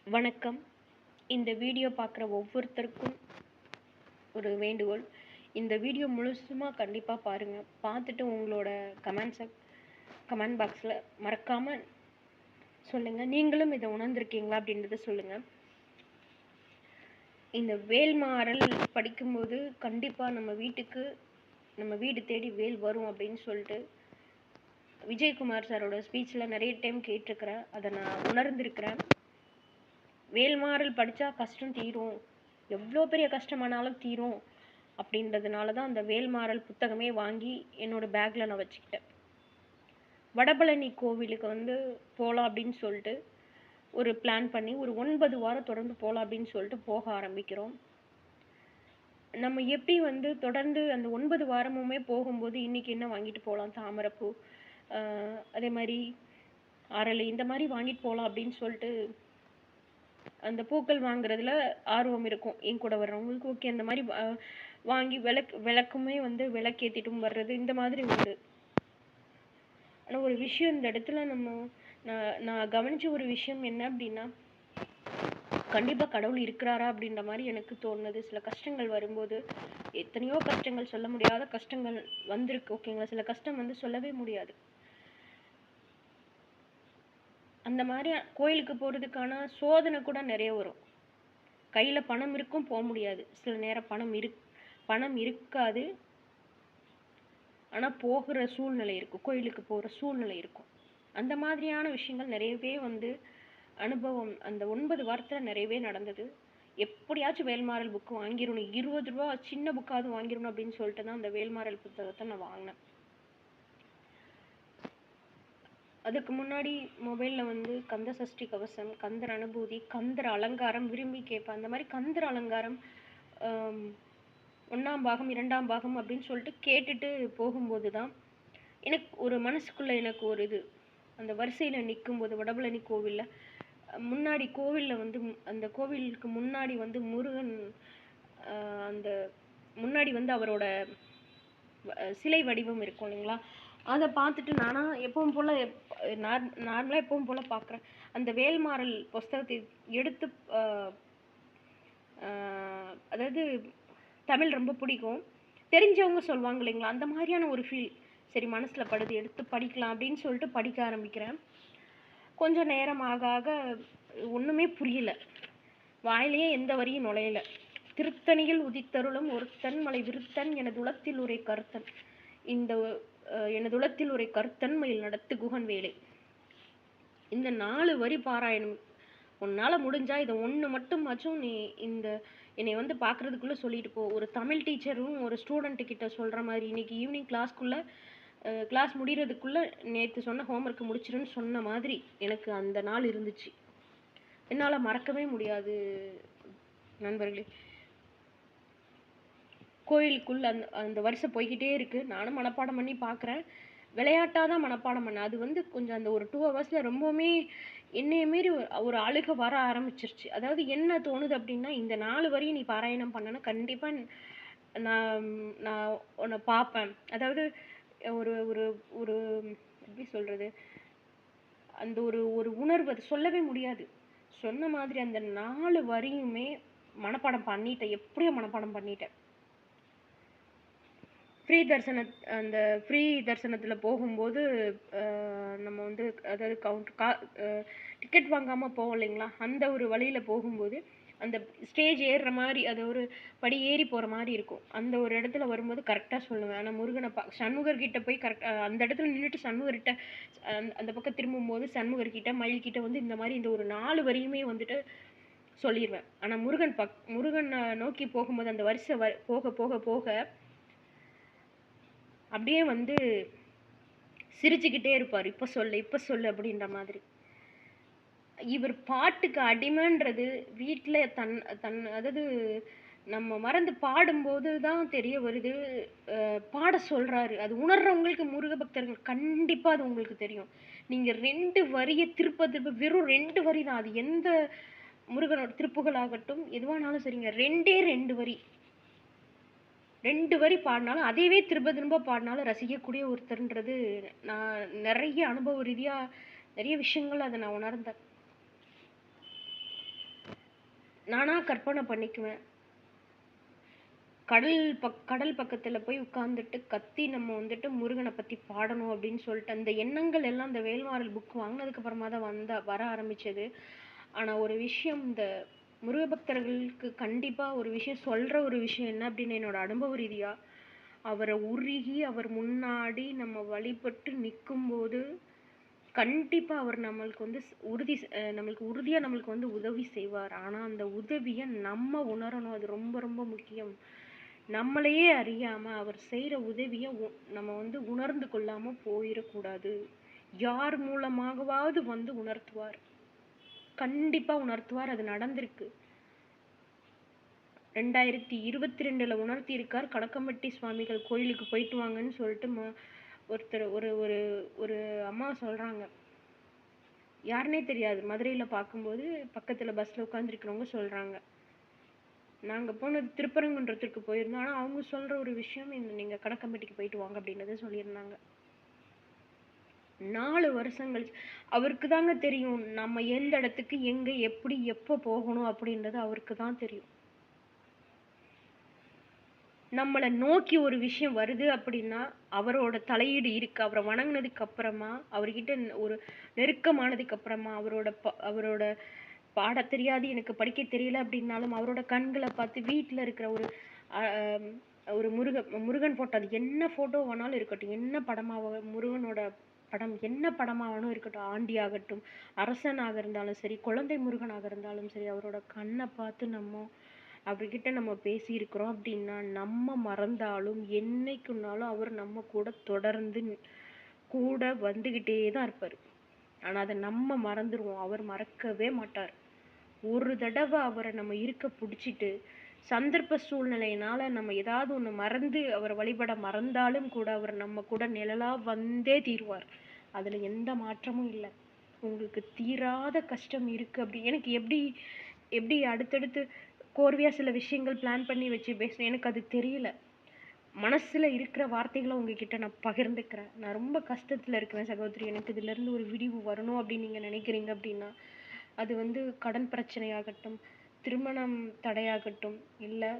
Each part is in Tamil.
வணக்கம். இந்த வீடியோ பார்க்குற ஒவ்வொருத்தருக்கும் ஒரு வேண்டுகோள். இந்த வீடியோ முழுசுமா கண்டிப்பா பாருங்க. பார்த்துட்டு உங்களோட கமெண்ட் பாக்ஸில் மறக்காம சொல்லுங்க. நீங்களும் இதை உணர்ந்திருக்கீங்களா அப்படின்றத சொல்லுங்க. இந்த வேல்மாறல் படிக்கும்போது கண்டிப்பா நம்ம வீடு தேடி வேல் வரும் அப்படின்னு சொல்லிட்டு விஜயகுமார் சாரோட ஸ்பீச்சில் நிறைய டைம் கேட்டிருக்கிறேன். அதை நான் உணர்ந்திருக்கிறேன். வேல்மாறல் படித்தா கஷ்டம் தீரும், எவ்வளோ பெரிய கஷ்டமானாலும் தீரும் அப்படின்றதுனால தான் அந்த வேல்மாறல் புத்தகமே வாங்கி என்னோட பேக்கில் நான் வச்சுக்கிட்டேன். வடபழனி கோவிலுக்கு போகலாம் அப்படின்னு சொல்லிட்டு ஒரு பிளான் பண்ணி ஒரு 9 வாரம் தொடர்ந்து போகலாம் அப்படின்னு சொல்லிட்டு போக ஆரம்பிக்கிறோம். நம்ம எப்படி தொடர்ந்து அந்த 9 வாரமுமே போகும்போது இன்னைக்கு என்ன வாங்கிட்டு போகலாம், தாமரைப்பூ, அதே மாதிரி அரளி, இந்த மாதிரி வாங்கிட்டு போகலாம் அப்படின்னு சொல்லிட்டு அந்த பூக்கள் வாங்குறதுல ஆர்வம் இருக்கும் என் கூட வர்றவங்களுக்கு. ஓகே, அந்த மாதிரி வாங்கி விளக்குமே விளக்கேற்றிட்டும் வர்றது, இந்த மாதிரி உண்டு. ஆனால் ஒரு விஷயம் இந்த இடத்துல நான் கவனிச்ச ஒரு விஷயம் என்ன அப்படின்னா, கண்டிப்பாக கடவுள் இருக்கிறாரா அப்படின்ற மாதிரி எனக்கு தோணுது. சில கஷ்டங்கள் வரும்போது, எத்தனையோ கஷ்டங்கள், சொல்ல முடியாத கஷ்டங்கள் வந்திருக்கு. ஓகேங்களா, சில கஷ்டம் சொல்லவே முடியாது. அந்த மாதிரி கோயிலுக்கு போகிறதுக்கான சோதனை கூட நிறைய வரும். கையில் பணம் இருக்கும், போக முடியாது. சில நேரம் பணம் இருக்காது, ஆனால் போகிற சூழ்நிலை இருக்கும், கோயிலுக்கு போகிற சூழ்நிலை இருக்கும். அந்த மாதிரியான விஷயங்கள் நிறையவே அனுபவம் அந்த 9 வாரத்தில் நிறையவே நடந்தது. எப்படியாச்சும் வேல்மாறல் புக்கு வாங்கிடணும், 20 ரூபா சின்ன புக்காவது வாங்கிடணும் அப்படின்னு சொல்லிட்டு தான் அந்த வேல்மாறல் புத்தகத்தை நான் வாங்கினேன். அதுக்கு முன்னாடி மொபைலில் கந்த சஷ்டி கவசம், கந்தர் அனுபூதி, கந்தர் அலங்காரம் விரும்பி கேட்பேன். அந்த மாதிரி கந்தர் அலங்காரம் 1ஆம் பாகம் 2ஆம் பாகம் அப்படின்னு சொல்லிட்டு கேட்டுட்டு போகும்போது தான் எனக்கு ஒரு மனசுக்குள்ளே எனக்கு ஒரு இது, அந்த வரிசையில் நிற்கும்போது வடபழனி கோவிலில் முன்னாடி கோவிலில் அந்த கோவிலுக்கு முன்னாடி முருகன் அந்த முன்னாடி அவரோட சிலை வடிவம் இருக்கும் இல்லைங்களா, அதை பார்த்துட்டு நானாக எப்பவும் போல் நார்மலாக எப்பவும் போல் பார்க்குறேன். அந்த வேல்மாறல் புஸ்தகத்தை எடுத்து அதாவது தமிழ் ரொம்ப பிடிக்கும், தெரிஞ்சவங்க சொல்லுவாங்க இல்லைங்களா, அந்த மாதிரியான ஒரு ஃபீல். சரி, மனசில் படுது, எடுத்து படிக்கலாம் அப்படின்னு சொல்லிட்டு படிக்க ஆரம்பிக்கிறேன். கொஞ்சம் நேரம் ஆக ஆக ஒன்றுமே புரியல, வாயிலேயே எந்த வரியும் நுழையலை. திருத்தணியில் உதித்தருளும் ஒருத்தன் மலை விருத்தன் எனது உளத்தில் உரை கருத்தன், இந்த எனது உளத்தில் உரை கருத்தன் மயில் நடத்து குகன் வேலை. இந்த 4 வரி பாராயணம் உன்னால் முடிஞ்சா இதை ஒன்று மட்டுமாச்சும் நீ என்னை பார்க்குறதுக்குள்ளே சொல்லிட்டு போ. ஒரு தமிழ் டீச்சரும் ஒரு ஸ்டூடெண்ட்டு கிட்ட சொல்கிற மாதிரி, இன்னைக்கு ஈவினிங் கிளாஸ் முடிகிறதுக்குள்ளே நேற்று சொன்ன ஹோம்ஒர்க்கு முடிச்சிருன்னு சொன்ன மாதிரி எனக்கு அந்த நாள் இருந்துச்சு. என்னால் மறக்கவே முடியாது நண்பர்களே. கோயிலுக்குள்ள அந்த வருஷம் போய்கிட்டே இருக்குது. நானும் மனப்பாடம் பண்ணி பார்க்குறேன். விளையாட்டாக தான் மனப்பாடம் பண்ணேன். அது கொஞ்சம் அந்த ஒரு 2 ஹவர்ஸில் ரொம்பவுமே என்னைய மீறி ஒரு அழுக வர ஆரம்பிச்சிருச்சு. அதாவது என்ன தோணுது அப்படின்னா, இந்த 4 வரியும் நீ பாராயணம் பண்ணனா கண்டிப்பாக நான் நான் உன்னை பார்ப்பேன். அதாவது ஒரு ஒரு ஒரு எப்படி சொல்கிறது, அந்த ஒரு உணர்வு, அது சொல்லவே முடியாது. சொன்ன மாதிரி அந்த 4 வரியுமே மனப்பாடம் பண்ணிட்டேன், எப்படியோ மனப்பாடம் பண்ணிட்டேன். ஃப்ரீ தரிசனத்தில் போகும்போது நம்ம அதாவது டிக்கெட் வாங்காமல் போவோம் இல்லைங்களா, அந்த ஒரு வழியில் போகும்போது அந்த ஸ்டேஜ் ஏறுற மாதிரி, அது ஒரு படி ஏறி போகிற மாதிரி இருக்கும். அந்த ஒரு இடத்துல வரும்போது கரெக்டாக சொல்லுவேன். ஆனால் முருகனை சண்முகர்கிட்ட போய் கரெக்டாக அந்த இடத்துல நின்றுட்டு சண்முகர்கிட்ட அந்த பக்கம் திரும்பும்போது சண்முகர்கிட்ட மயில்கிட்ட இந்த மாதிரி இந்த ஒரு 4 வரியுமே சொல்லிடுவேன். ஆனால் முருகனை நோக்கி போகும்போது அந்த வரிசை போக போக போக அப்படியே சிரிச்சுக்கிட்டே இருப்பார். இப்போ சொல்லு அப்படின்ற மாதிரி. இவர் பாட்டுக்கு அடிமைன்றது வீட்டில் அதாவது நம்ம மறந்து பாடும்போது தான் தெரிய வருது. பாட சொல்கிறாரு, அது உணர்றவங்களுக்கு, முருக பக்தர்கள் கண்டிப்பாக அது உங்களுக்கு தெரியும். நீங்கள் 2 வரியை திருப்ப வெறும் 2 வரி தான், அது எந்த முருகனோட திருப்புகளாகட்டும் எதுவானாலும் சரிங்க, 2 வரி 2 வரி பாடினாலும் அதையவே திரும்ப பாடினாலும் ரசிக்கக்கூடிய ஒருத்தர்ன்றது நான் நிறைய அனுபவ ரீதியாக நிறைய விஷயங்கள் அதை நான் உணர்ந்தேன். நானா கற்பனை பண்ணிக்குவேன். கடல் பக்கத்துல போய் உட்கார்ந்துட்டு கத்தி நம்ம வந்துட்டு முருகனை பத்தி பாடணும் அப்படின்னு சொல்லிட்டு அந்த எண்ணங்கள் எல்லாம் அந்த வேல்மாறல் புக் வாங்கினதுக்கு அப்புறமா தான் வர ஆரம்பிச்சது. ஆனா ஒரு விஷயம், இந்த முருக பக்தர்களுக்கு கண்டிப்பா ஒரு விஷயம் சொல்ற ஒரு விஷயம் என்ன அப்படின்னு என்னோட அனுபவ ரீதியா, அவரை உருகி அவர் முன்னாடி நம்ம வழிபட்டு நிக்கும்போது கண்டிப்பா அவர் நம்மளுக்கு வந்து நம்மளுக்கு உறுதியா நம்மளுக்கு வந்து உதவி செய்வார். ஆனா அந்த உதவிய நம்ம உணரணும். அது ரொம்ப ரொம்ப முக்கியம். நம்மளையே அறியாம அவர் செய்யற உதவிய நம்ம வந்து உணர்ந்து கொள்ளாம போயிடக்கூடாது. யார் மூலமாகவாவது வந்து உணர்த்துவார். கண்டிப்பா உணர்த்துவார். அது நடந்திருக்கு. 2022ல உணர்த்தி இருக்கார். கடக்கம்பட்டி சுவாமிகள் கோயிலுக்கு போயிட்டு வாங்கன்னு சொல்லிட்டு ஒருத்தர் ஒரு ஒரு ஒரு அம்மா சொல்றாங்க. யாருன்னே தெரியாது. மதுரையில பார்க்கும்போது பக்கத்துல பஸ்ல உட்கார்ந்துருக்கிறவங்க சொல்றாங்க. நாங்க போனது திருப்பரங்குன்றத்துக்கு போயிருந்தோம். ஆனா அவங்க சொல்ற ஒரு விஷயம், நீங்க கடக்கம்பட்டிக்கு போயிட்டு வாங்க அப்படின்றத சொல்லியிருந்தாங்க. 4 வருஷம் கழிச்சு அவருக்கு தாங்க தெரியும். நம்ம எந்த இடத்துக்கு எங்க எப்படி எப்ப போகணும் அப்படின்றது அவருக்கு தான் தெரியும். நம்மள நோக்கி ஒரு விஷயம் வருது அப்படின்னா அவரோட தலையீடு இருக்கு. அவரை வணங்குனதுக்கு அப்புறமா, அவர்கிட்ட ஒரு நெருக்கமானதுக்கு அப்புறமா, அவரோட பாட தெரியாது, எனக்கு படிக்க தெரியல அப்படின்னாலும் அவரோட கண்களை பார்த்து வீட்டுல இருக்கிற ஒரு முருகன் போட்டோ, அது என்ன போட்டோ வேணாலும் இருக்கட்டும், என்ன முருகனோட படம் என்ன படமாவனும் இருக்கட்டும், ஆண்டி ஆகட்டும், அரசனாக இருந்தாலும் சரி, குழந்தை முருகனாக இருந்தாலும் சரி, அவரோட கண்ணை பார்த்து அவர்கிட்ட நம்ம பேசியிருக்கிறோம் அப்படின்னா நம்ம மறந்தாலும் என்னைக்குன்னாலும் அவர் நம்ம கூட தொடர்ந்து கூட வந்துகிட்டே தான் இருப்பாரு. ஆனா அதை நம்ம மறந்துடுவோம். அவர் மறக்கவே மாட்டார். ஒரு தடவை அவரை நம்ம இருக்க பிடிச்சிட்டு சந்தர்ப்ப சூழ்நிலையினால நம்ம ஏதாவது ஒண்ணு மறந்து அவரை வழிபட மறந்தாலும் கூட அவர் நம்ம கூட நிழலா வந்தே தீருவார். அதுல எந்த மாற்றமும் இல்லை. உங்களுக்கு தீராத கஷ்டம் இருக்கு அப்படி எனக்கு எப்படி அடுத்தடுத்து கோர்வையா சில விஷயங்கள் பிளான் பண்ணி வச்சு பேசுறேன், எனக்கு அது தெரியல. மனசுல இருக்கிற வார்த்தைகளை உங்ககிட்ட நான் பகிர்ந்துக்கிறேன். நான் ரொம்ப கஷ்டத்துல இருக்கிறேன் சகோதரி. எனக்கு இதுல இருந்து ஒரு விடிவு வரணும் அப்படின்னு நீங்க நினைக்கிறீங்க அப்படின்னா, அது வந்து கடன் பிரச்சனையாகட்டும், திருமணம் தடையாகட்டும், இல்ல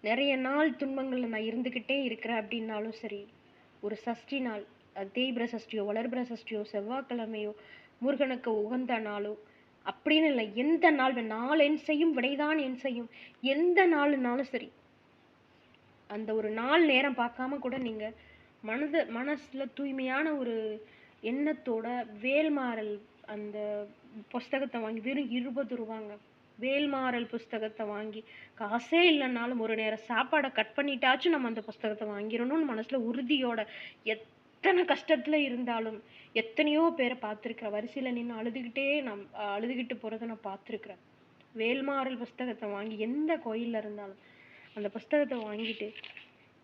நிறைய நாள் துன்பங்கள்ல நான் இருந்துகிட்டே இருக்கிறேன் அப்படின்னாலும் சரி, ஒரு சஷ்டி நாள், அது தேய்பிர சஷ்டியோ வளர்பிர சஷ்டியோ செவ்வாய்க்கிழமையோ முருகனுக்கு உகந்த நாளோ அப்படின்னு இல்லை, எந்த நாள் என் செய்யும் விடைதான் என் செய்யும், எந்த நாளுனாலும் சரி, அந்த ஒரு நாள் நேரம் பார்க்காம கூட நீங்க மனசுல தூய்மையான ஒரு எண்ணத்தோட வேல்மாறல் அந்த புஸ்தகத்தை வாங்கி, வெறும் 20 ரூபாங்க, வேல்மாறல் புஸ்தகத்தை வாங்கி, காசே இல்லைன்னாலும் ஒரு நேரம் சாப்பாடை கட் பண்ணிட்டாச்சும் நம்ம அந்த புஸ்தகத்தை வாங்கிடணும்னு மனசுல உறுதியோட, எத்தனை கஷ்டத்துல இருந்தாலும் எத்தனையோ பேரை பார்த்துருக்கிறேன். வரிசையில நின்று அழுதுகிட்டு போறதை நான் பார்த்துருக்கிறேன். வேல்மாறல் புஸ்தகத்தை வாங்கி எந்த கோயில்ல இருந்தாலும் அந்த புஸ்தகத்தை வாங்கிட்டு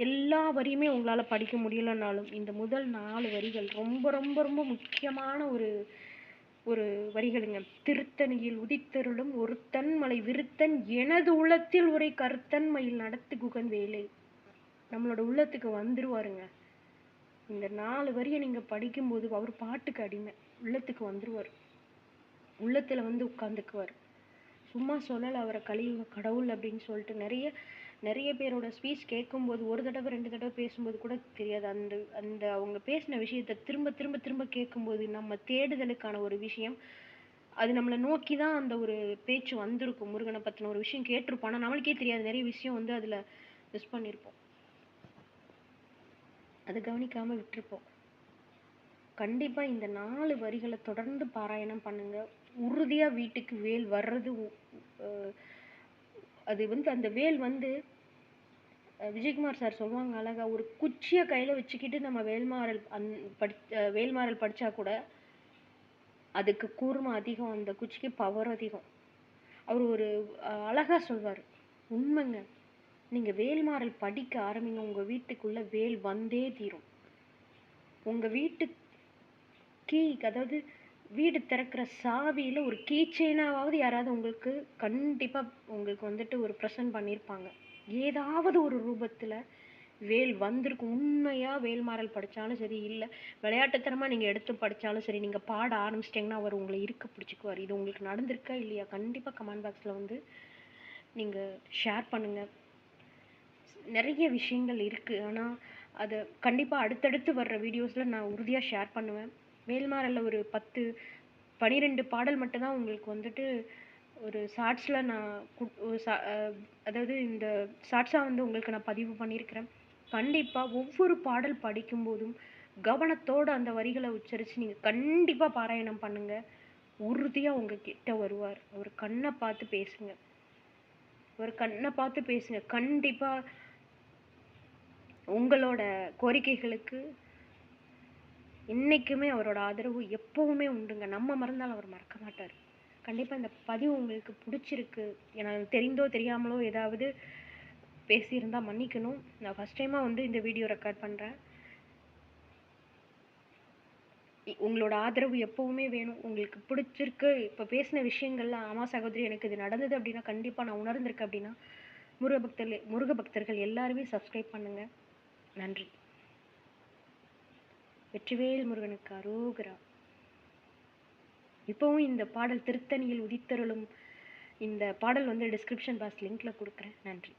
எல்லா வரியுமே உங்களால படிக்க முடியலனாலும் இந்த முதல் 4 வரிகள் ரொம்ப ரொம்ப ரொம்ப முக்கியமான ஒரு வரிகளுங்க. திருத்தணியில் உதித்தருளும் ஒருத்தன் மலை விருத்தன் எனது உள்ளத்தில் உரை கருத்தன் மயில் நடத்து குகன் வேலை. நம்மளோட உள்ளத்துக்கு வந்துருவாருங்க. இந்த 4 வரியை நீங்க படிக்கும்போது அவர் பாட்டுக்கு அடிமை, உள்ளத்துக்கு வந்துருவார், உள்ளத்துல வந்து உட்கார்ந்துக்குவார். சும்மா சொல்லல அவரை கடவுள் அப்படின்னு சொல்லிட்டு. நிறைய பேரோட ஸ்பீச் கேட்கும்போது ஒரு தடவை 2 தடவை பேசும்போது கூட தெரியாது. அந்த அந்த அவங்க பேசின விஷயத்த திரும்ப திரும்ப திரும்ப கேட்கும்போது நம்ம தேடுதலுக்கான ஒரு விஷயம் அது நம்மளை நோக்கி தான் அந்த ஒரு பேச்சு வந்திருக்கும். முருகனை பத்தின ஒரு விஷயம் கேட்டிருப்போம், ஆனா நம்மளுக்கே தெரியாது நிறைய விஷயம் வந்து அதுல மிஸ் பண்ணிருப்போம், அதை கவனிக்காம விட்டுருப்போம். கண்டிப்பா இந்த 4 வரிகளை தொடர்ந்து பாராயணம் பண்ணுங்க. உறுதியா வீட்டுக்கு வேல் வர்றது அது வந்து அந்த வேல் வந்து விஜயகுமார் சார் சொல்லுவாங்க அழகா, ஒரு குச்சியை கையில வச்சுக்கிட்டு நம்ம வேல்மாறல் படிச்சா கூட அதுக்கு கூர்மை அதிகம், அந்த குச்சிக்கு பவர் அதிகம். அவர் ஒரு அழகா சொல்வார், உண்மைங்க. நீங்க வேல்மாறல் படிக்க ஆரம்பிங்க, உங்க வீட்டுக்குள்ள வேல் வந்தே தீரும். உங்க வீட்டு அதாவது வீடு திறக்கிற சாவியில ஒரு கீ செயினாவது யாராவது உங்களுக்கு கண்டிப்பா உங்களுக்கு வந்துட்டு ஒரு பிரசன்ட் பண்ணியிருப்பாங்க. ஏதாவது ஒரு ரூபத்துல வேல் வந்திருக்கும். உண்மையா வேல்மாறல் படிச்சாலும் சரி, இல்ல விளையாட்டுத்தனமா நீங்க எடுத்து படிச்சாலும் சரி, நீங்க பாட ஆரம்பிச்சிட்டீங்கன்னா, அவர் உங்கள இறுக்க பிடிச்சுக்குவாரு. இது உங்களுக்கு நடந்திருக்கா இல்லையா? கண்டிப்பா கமெண்ட் பாக்ஸ்ல வந்து நீங்க ஷேர் பண்ணுங்க. நெறைய விஷயங்கள் இருக்கு. ஆனா, அத கண்டிப்பா அடுத்தடுத்து வர்ற வீடியோஸ்ல நான் உறுதியா ஷேர் பண்ணுவேன். வேல்மாறல்ல ஒரு 10, 12 பாடல் மட்டும் தான் உங்களுக்கு வந்துட்டு ஒரு ஷார்ட்ஸ்ல நான் ஒரு அதாவது இந்த ஷார்ட்ஸா வந்து உங்களுக்கு நான் பதிவு பண்ணியிருக்கிறேன். கண்டிப்பா ஒவ்வொரு பாடல் படிக்கும்போதும் கவனத்தோட அந்த வரிகள உச்சரிச்சு நீங்க கண்டிப்பா பாராயணம் பண்ணுங்க. உறுதியா உங்க கிட்ட வருவார். அவர் கண்ண பார்த்து பேசுங்க. அவர் கண்ண பார்த்து பேசுங்க. கண்டிப்பா உங்களோட கோரிக்கைகளுக்கு என்னைக்குமே அவரோட ஆதரவு எப்பவுமே உண்டுங்க. நம்ம மறந்தாலும் அவர் மறக்க மாட்டாரு. கண்டிப்பா இந்த பதிவு உங்களுக்கு புடிச்சிருக்கு. எனக்கு தெரிந்தோ தெரியாமலோ ஏதாவது பேசியிருந்தா மன்னிக்கணும். நான் ஃபர்ஸ்ட் டைமா வந்து இந்த வீடியோ ரெக்கார்ட் பண்றேன். உங்களோட ஆதரவு எப்பவுமே வேணும். உங்களுக்கு பிடிச்சிருக்கு, இப்ப பேசின விஷயங்கள்ல ஆமா சகோதரி எனக்கு இது நடந்தது அப்படின்னா, கண்டிப்பா நான் உணர்ந்திருக்கேன் அப்படின்னா, முருக பக்தர்கள் எல்லாருமே சப்ஸ்கிரைப் பண்ணுங்க. நன்றி. வெற்றிவேல் முருகனுக்கு அரோகரா. இப்பவும் இந்த பாடல் திருத்தணியில் உதித்தருளும் இந்த பாடல் வந்து டிஸ்கிரிப்ஷன் பாக்ஸ் லிங்க்ல குடுக்குறேன். நன்றி.